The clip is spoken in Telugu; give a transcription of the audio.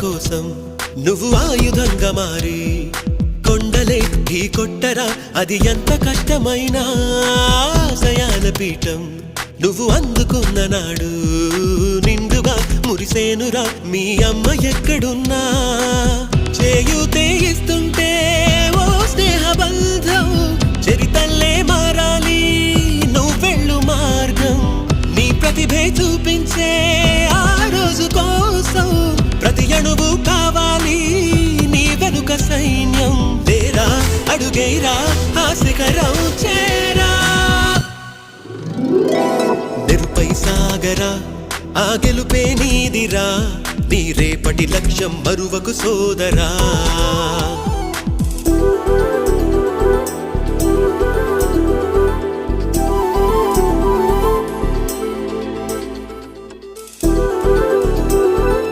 కోసం నువ్వు ఆయుధంగా మారి కొండలే ఢీ కొట్టరా అది ఎంత కష్టమైనా ఆశయాల పీఠం నువ్వు అందుకున్న నాడు నిండుగా మురిసేనురా మీ అమ్మ ఎక్కడున్నా చేయూతే ఇస్తుంటే ఓ స్నేహ బంధం చరితల్లే మారాలి నువ్వెళ్ళు మార్గం నీ ప్రతిభే చూపించే ఆ రోజు కోసం ప్రతి అణువు కావాలి నీ వెనుక సైన్యం లేరా అడుగేరా ఆ శిఖరం చేరా నిరుపై సాగరా ఆ గెలుపే నీదిరా నీ రేపటి లక్ష్యం మరువకు సోదరా